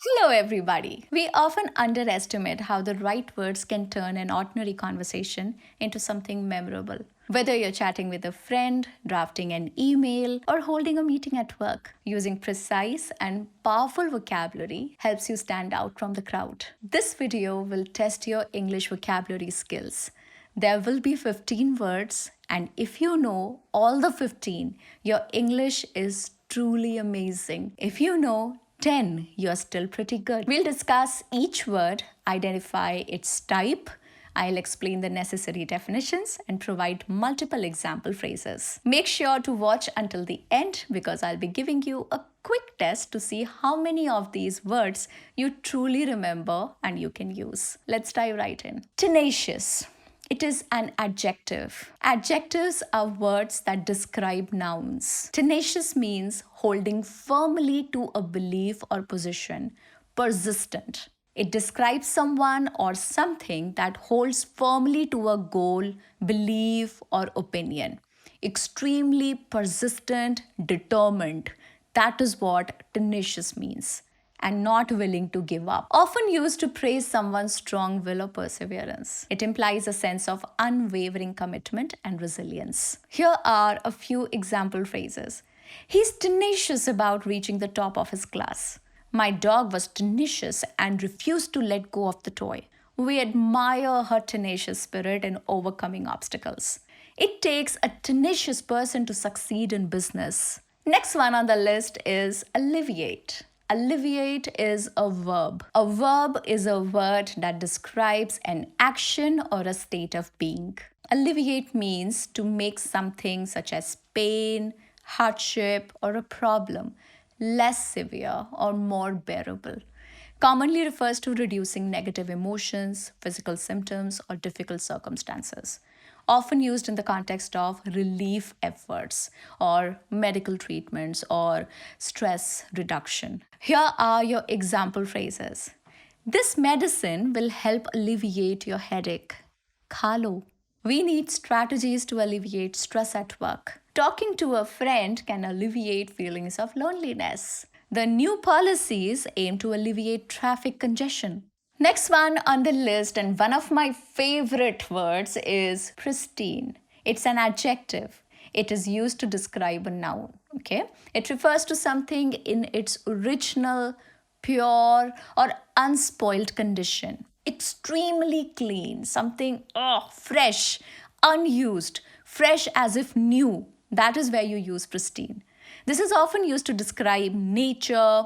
Hello, everybody. We often underestimate how the right words can turn an ordinary conversation into something memorable. Whether you're chatting with a friend, drafting an email, or holding a meeting at work, using precise and powerful vocabulary helps you stand out from the crowd. This video will test your English vocabulary skills. There will be 15 words, and if you know all the 15, your English is truly amazing. If you know 10, you're still pretty good. We'll discuss each word, identify its type. I'll explain the necessary definitions and provide multiple example phrases. Make sure to watch until the end because I'll be giving you a quick test to see how many of these words you truly remember and you can use. Let's dive right in. Tenacious. It is an adjective. Adjectives are words that describe nouns. Tenacious means holding firmly to a belief or position. Persistent. It describes someone or something that holds firmly to a goal, belief, or opinion. Extremely persistent, determined. That is what tenacious means. And not willing to give up. Often used to praise someone's strong will or perseverance. It implies a sense of unwavering commitment and resilience. Here are a few example phrases. He's tenacious about reaching the top of his class. My dog was tenacious and refused to let go of the toy. We admire her tenacious spirit in overcoming obstacles. It takes a tenacious person to succeed in business. Next one on the list is alleviate. Alleviate is a verb. A verb is a word that describes an action or a state of being. Alleviate means to make something such as pain, hardship, or a problem less severe or more bearable. Commonly refers to reducing negative emotions, physical symptoms, or difficult circumstances. Often used in the context of relief efforts or medical treatments or stress reduction. Here are your example phrases. This medicine will help alleviate your headache. Kha lo. We need strategies to alleviate stress at work. Talking to a friend can alleviate feelings of loneliness. The new policies aim to alleviate traffic congestion. Next one on the list, and one of my favorite words, is pristine. It's an adjective. It is used to describe a noun. Okay? It refers to something in its original, pure, or unspoiled condition. Extremely clean, something fresh, unused, fresh as if new. That is where you use pristine. This is often used to describe nature,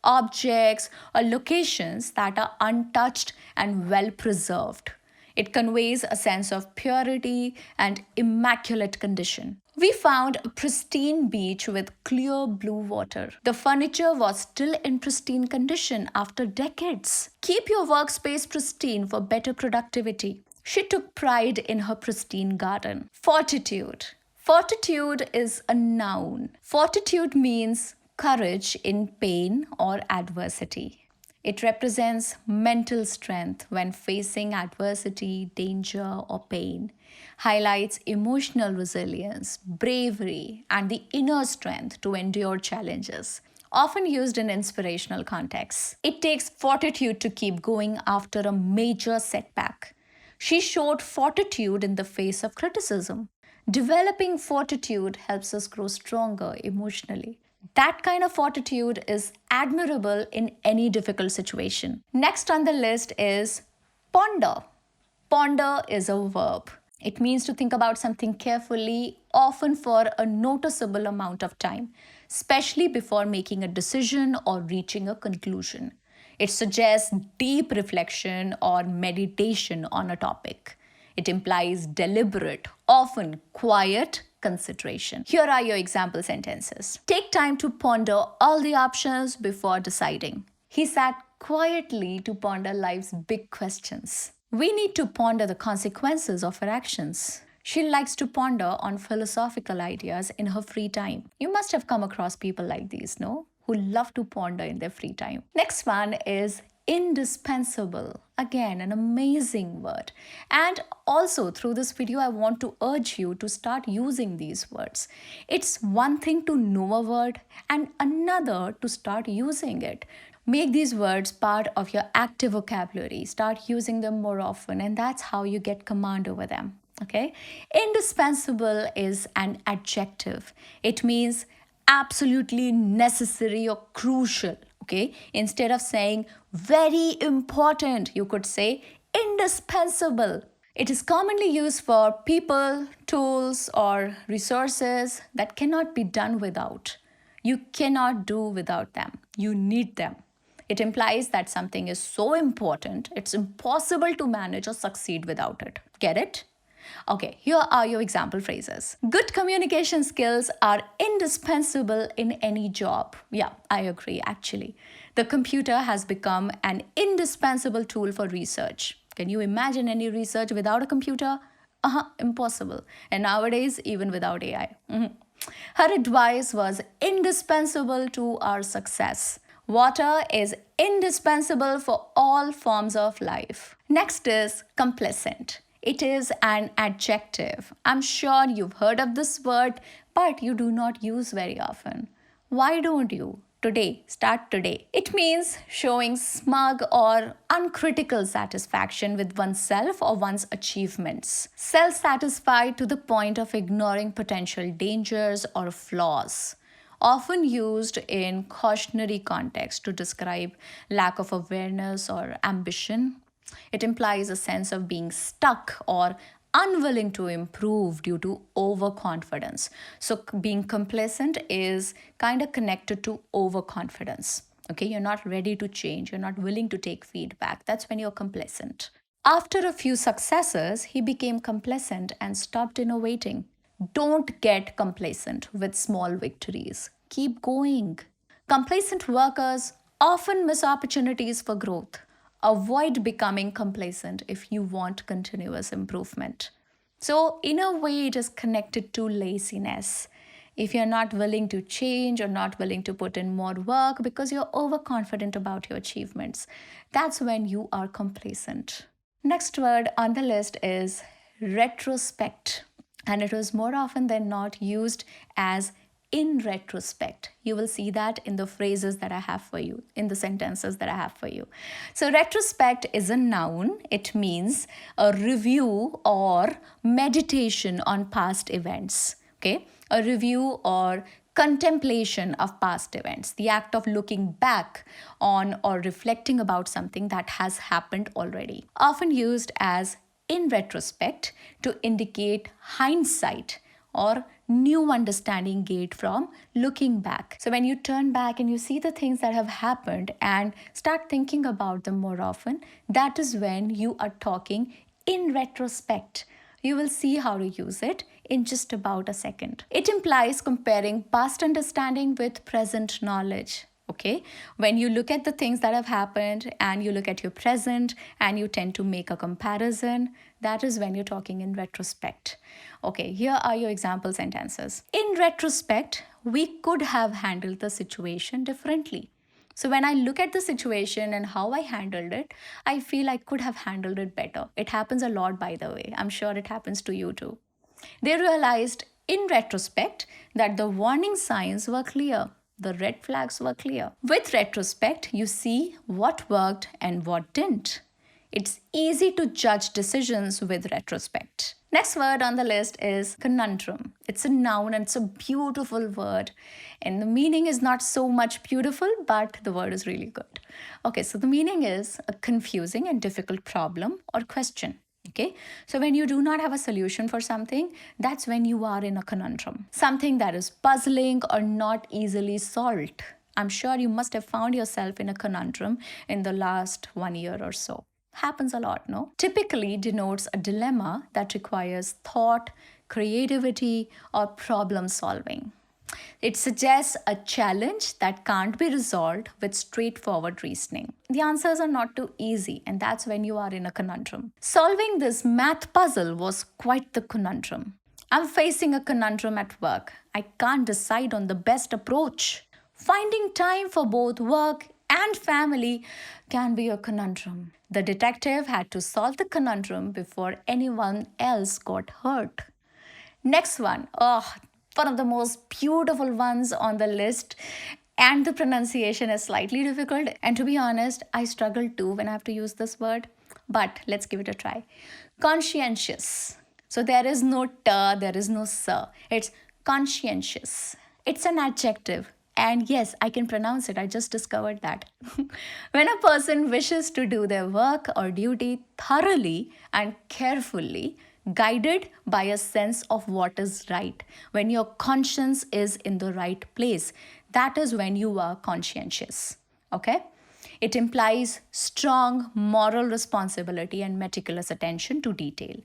objects, or locations that are untouched and well preserved. It conveys a sense of purity and immaculate condition. We found a pristine beach with clear blue water. The furniture was still in pristine condition after decades. Keep your workspace pristine for better productivity. She took pride in her pristine garden. Fortitude. Fortitude is a noun. Fortitude means courage in pain or adversity. It represents mental strength when facing adversity, danger, or pain. Highlights emotional resilience, bravery, and the inner strength to endure challenges. Often used in inspirational contexts. It takes fortitude to keep going after a major setback. She showed fortitude in the face of criticism. Developing fortitude helps us grow stronger emotionally. That kind of fortitude is admirable in any difficult situation. Next on the list is ponder. Ponder is a verb. It means to think about something carefully, often for a noticeable amount of time, especially before making a decision or reaching a conclusion. It suggests deep reflection or meditation on a topic. It implies deliberate, often quiet consideration. Here are your example sentences. Take time to ponder all the options before deciding. He sat quietly to ponder life's big questions. We need to ponder the consequences of our actions. She likes to ponder on philosophical ideas in her free time. You must have come across people like these, no? Who love to ponder in their free time. Next one is indispensable. Again, an amazing word. And also through this video, I want to urge you to start using these words. It's one thing to know a word and another to start using it. Make these words part of your active vocabulary. Start using them more often, and that's how you get command over them. Okay? Indispensable is an adjective. It means absolutely necessary or crucial. Okay? Instead of saying very important, you could say indispensable. It is commonly used for people, tools, or resources that cannot be done without. You cannot do without them. You need them. It implies that something is so important, it's impossible to manage or succeed without it. Get it? Okay, here are your example phrases. Good communication skills are indispensable in any job. Yeah, I agree actually. The computer has become an indispensable tool for research. Can you imagine any research without a computer? Impossible. And nowadays, even without AI. Her advice was indispensable to our success. Water is indispensable for all forms of life. Next is complacent. It is an adjective. I'm sure you've heard of this word, but you do not use very often. Why don't you? Today, start today. It means showing smug or uncritical satisfaction with oneself or one's achievements. Self-satisfied to the point of ignoring potential dangers or flaws. Often used in cautionary context to describe lack of awareness or ambition. It implies a sense of being stuck or unwilling to improve due to overconfidence. So being complacent is kind of connected to overconfidence. Okay, you're not ready to change, you're not willing to take feedback. That's when you're complacent. After a few successes, he became complacent and stopped innovating. Don't get complacent with small victories. Keep going. Complacent workers often miss opportunities for growth. Avoid becoming complacent if you want continuous improvement. So, in a way, it is connected to laziness. If you're not willing to change or not willing to put in more work because you're overconfident about your achievements, that's when you are complacent. Next word on the list is retrospect, and it was more often than not used as in retrospect. You will see that in the phrases that I have for you, in the sentences that I have for you. So, retrospect is a noun. It means a review or meditation on past events. Okay, a review or contemplation of past events, the act of looking back on or reflecting about something that has happened already. Often used as in retrospect to indicate hindsight or new understanding gained from looking back. So when you turn back and you see the things that have happened and start thinking about them more often, that is when you are talking in retrospect. You will see how to use it in just about a second. It implies comparing past understanding with present knowledge. Okay, when you look at the things that have happened and you look at your present and you tend to make a comparison, that is when you're talking in retrospect. Okay, here are your example sentences. In retrospect, we could have handled the situation differently. So when I look at the situation and how I handled it, I feel I could have handled it better. It happens a lot, by the way. I'm sure it happens to you too. They realized in retrospect that the warning signs were clear. The red flags were clear. With retrospect, you see what worked and what didn't. It's easy to judge decisions with retrospect. Next word on the list is conundrum. It's a noun and it's a beautiful word. And the meaning is not so much beautiful, but the word is really good. Okay, so the meaning is a confusing and difficult problem or question. Okay, so when you do not have a solution for something, that's when you are in a conundrum. Something that is puzzling or not easily solved. I'm sure you must have found yourself in a conundrum in the last 1 year or so. Happens a lot, no? Typically denotes a dilemma that requires thought, creativity, or problem solving. It suggests a challenge that can't be resolved with straightforward reasoning. The answers are not too easy, and that's when you are in a conundrum. Solving this math puzzle was quite the conundrum. I'm facing a conundrum at work. I can't decide on the best approach. Finding time for both work and family can be a conundrum. The detective had to solve the conundrum before anyone else got hurt. Next one. One of the most beautiful ones on the list. And the pronunciation is slightly difficult. And to be honest, I struggle too when I have to use this word. But let's give it a try. Conscientious. So there is no ta, there is no sa. It's conscientious. It's an adjective. And yes, I can pronounce it. I just discovered that. When a person wishes to do their work or duty thoroughly and carefully, guided by a sense of what is right, when your conscience is in the right place, that is when you are conscientious. Okay? It implies strong moral responsibility and meticulous attention to detail,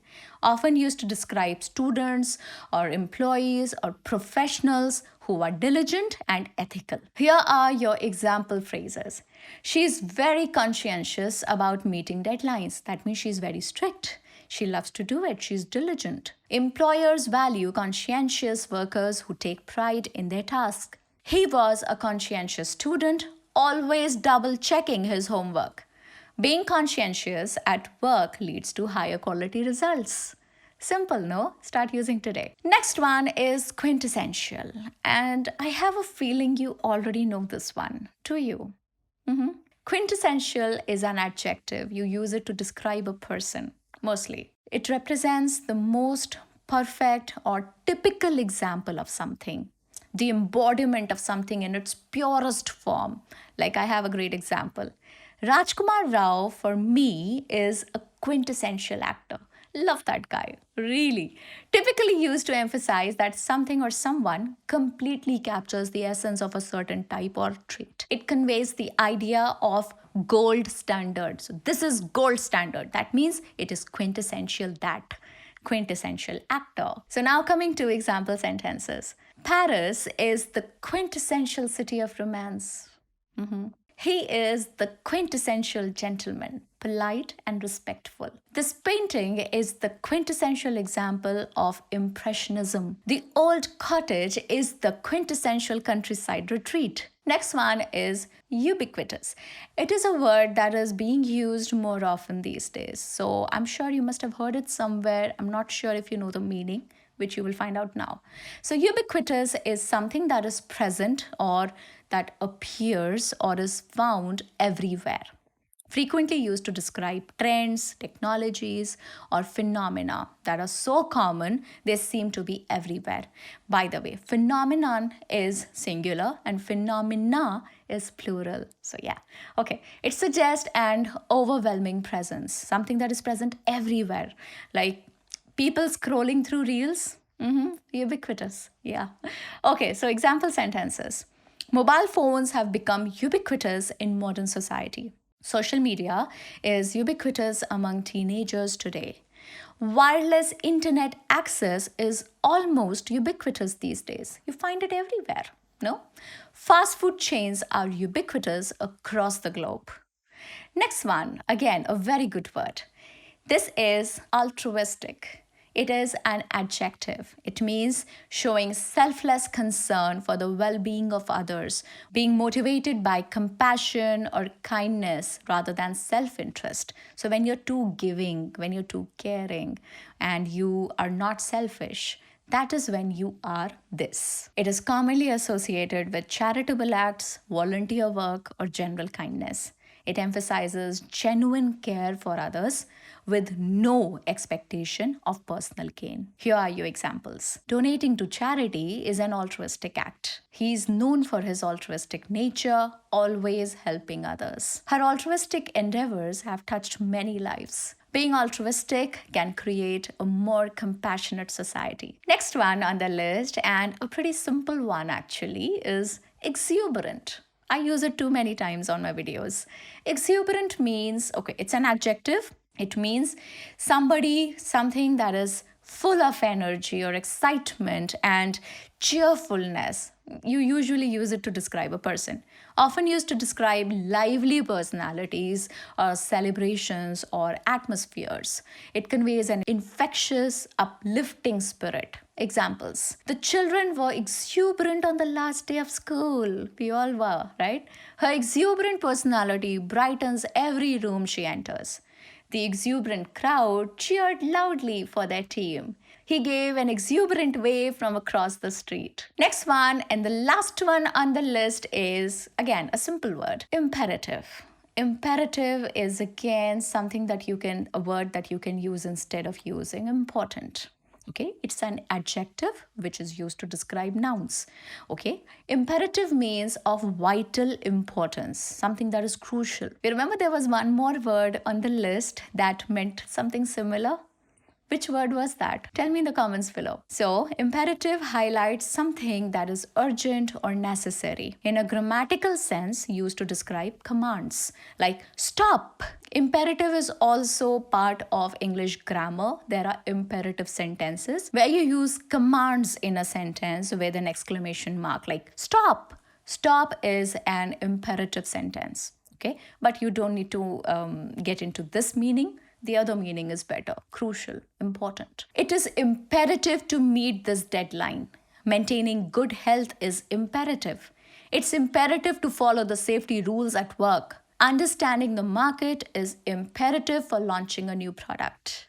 often used to describe students or employees or professionals who are diligent and ethical. Here are your example phrases. She is very conscientious about meeting deadlines. That means she is very strict. She loves to do it. She's diligent. Employers value conscientious workers who take pride in their task. He was a conscientious student, always double checking his homework. Being conscientious at work leads to higher quality results. Simple, no? Start using today. Next one is quintessential. And I have a feeling you already know this one. Do you? Quintessential is an adjective. You use it to describe a person, mostly. It represents the most perfect or typical example of something, the embodiment of something in its purest form. Like I have a great example. Rajkumar Rao, for me, is a quintessential actor. Love that guy, really. Typically used to emphasize that something or someone completely captures the essence of a certain type or trait. It conveys the idea of gold standard. So this is gold standard. That means it is quintessential that. Quintessential actor. So now coming to example sentences. Paris is the quintessential city of romance. He is the quintessential gentleman, polite and respectful. This painting is the quintessential example of Impressionism. The old cottage is the quintessential countryside retreat. Next one is ubiquitous. It is a word that is being used more often these days. So I'm sure you must have heard it somewhere. I'm not sure if you know the meaning, which you will find out now. So ubiquitous is something that is present or that appears or is found everywhere. Frequently used to describe trends, technologies, or phenomena that are so common they seem to be everywhere. By the way, phenomenon is singular and phenomena is plural. So yeah, okay. It suggests an overwhelming presence, something that is present everywhere, like people scrolling through reels. Ubiquitous, yeah. Okay, so example sentences. Mobile phones have become ubiquitous in modern society. Social media is ubiquitous among teenagers today. Wireless internet access is almost ubiquitous these days. You find it everywhere, no? Fast food chains are ubiquitous across the globe. Next one, again, a very good word. This is altruistic. It is an adjective. It means showing selfless concern for the well being of others, being motivated by compassion or kindness rather than self interest. So, when you're too giving, when you're too caring, and you are not selfish, that is when you are this. It is commonly associated with charitable acts, volunteer work, or general kindness. It emphasizes genuine care for others with no expectation of personal gain. Here are your examples. Donating to charity is an altruistic act. He is known for his altruistic nature, always helping others. Her altruistic endeavors have touched many lives. Being altruistic can create a more compassionate society. Next one on the list, and a pretty simple one actually, is exuberant. I use it too many times on my videos. Exuberant means, okay, it's an adjective. It means something that is full of energy or excitement and cheerfulness. You usually use it to describe a person. Often used to describe lively personalities or celebrations or atmospheres. It conveys an infectious, uplifting spirit. Examples. The children were exuberant on the last day of school. We all were, right? Her exuberant personality brightens every room she enters. The exuberant crowd cheered loudly for their team. He He gave an exuberant wave from across the street. Next one, and the last one on the list is, again, a simple word, imperative. Imperative is again something that a word that you can use instead of using important. Okay, it's an adjective which is used to describe nouns. Okay, imperative means of vital importance, something that is crucial. You remember there was one more word on the list that meant something similar? Which word was that? Tell me in the comments below. So, imperative highlights something that is urgent or necessary. In a grammatical sense, used to describe commands like stop. Imperative is also part of English grammar. There are imperative sentences where you use commands in a sentence with an exclamation mark like stop. Stop is an imperative sentence. Okay, but you don't need to get into this meaning. The other meaning is better, crucial, important. It is imperative to meet this deadline. Maintaining good health is imperative. It's imperative to follow the safety rules at work. Understanding the market is imperative for launching a new product.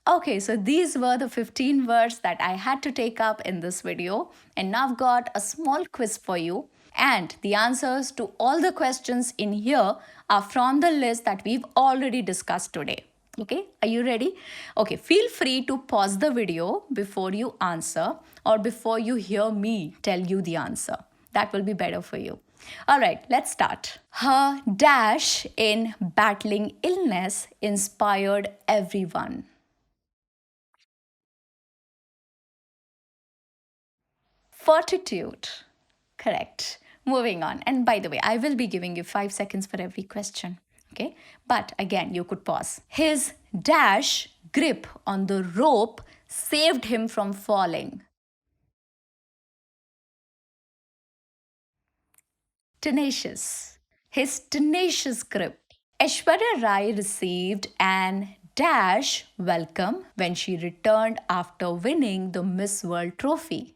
Okay, so these were the 15 words that I had to take up in this video. And now I've got a small quiz for you. And the answers to all the questions in here are from the list that we've already discussed today. Okay, are you ready? Okay, feel free to pause the video before you answer or before you hear me tell you the answer. That will be better for you. All right, let's start. Her dash in battling illness inspired everyone. Fortitude. Correct. Moving on. And by the way, I will be giving you 5 seconds for every question. Okay, but again, you could pause. His dash grip on the rope saved him from falling. Tenacious. His tenacious grip. Aishwarya Rai received an dash welcome when she returned after winning the Miss World trophy.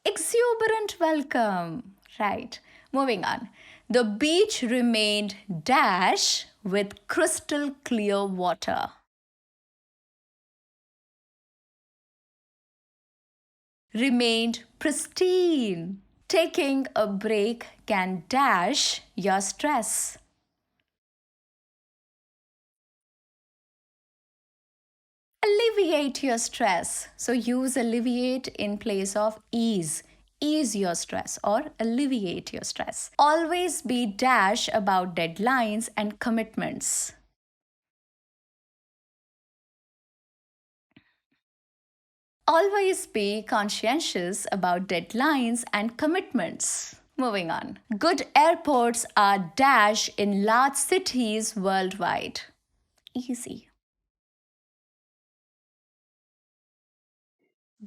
Exuberant welcome. Right. Moving on. The beach remained dash with crystal clear water. Remained pristine. Taking a break can dash your stress. Alleviate your stress. So use alleviate in place of ease. Ease your stress or alleviate your stress. Always be dash about deadlines and commitments. Always be conscientious about deadlines and commitments. Moving on. Good airports are dash in large cities worldwide. Easy.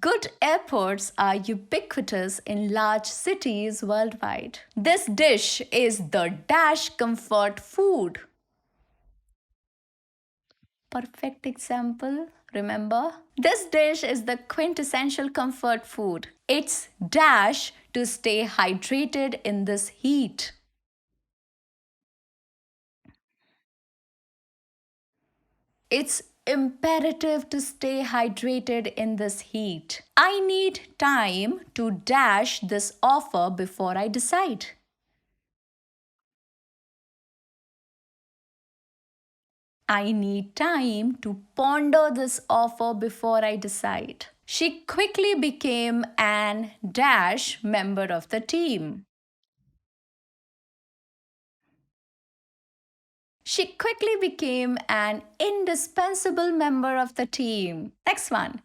Good airports are ubiquitous in large cities worldwide. This dish is the dash comfort food. Perfect example, remember? This dish is the quintessential comfort food. It's dash to stay hydrated in this heat. It's imperative to stay hydrated in this heat. I need time to dash this offer before I decide. I need time to ponder this offer before I decide. She quickly became an dash member of the team. She quickly became an indispensable member of the team. Next one.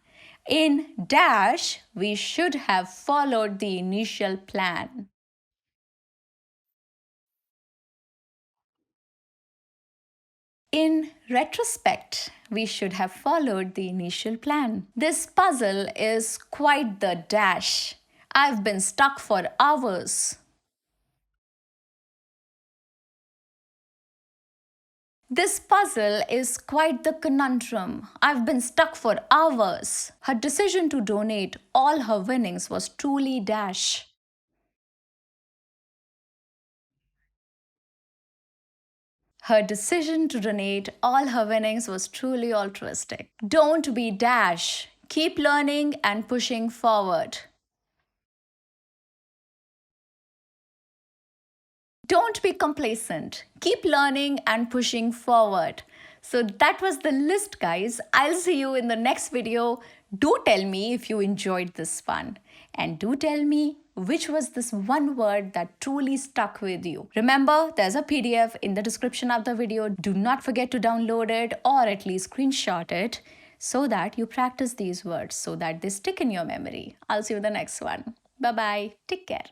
In dash, we should have followed the initial plan. In retrospect, we should have followed the initial plan. This puzzle is quite the dash. I've been stuck for hours. This puzzle is quite the conundrum. I've been stuck for hours. Her decision to donate all her winnings was truly dash. Her decision to donate all her winnings was truly altruistic. Don't be dash. Keep learning and pushing forward. Don't be complacent. Keep learning and pushing forward. So that was the list, guys. I'll see you in the next video. Do tell me if you enjoyed this one. And do tell me which was this one word that truly stuck with you. Remember, there's a PDF in the description of the video. Do not forget to download it or at least screenshot it so that you practice these words so that they stick in your memory. I'll see you in the next one. Bye-bye. Take care.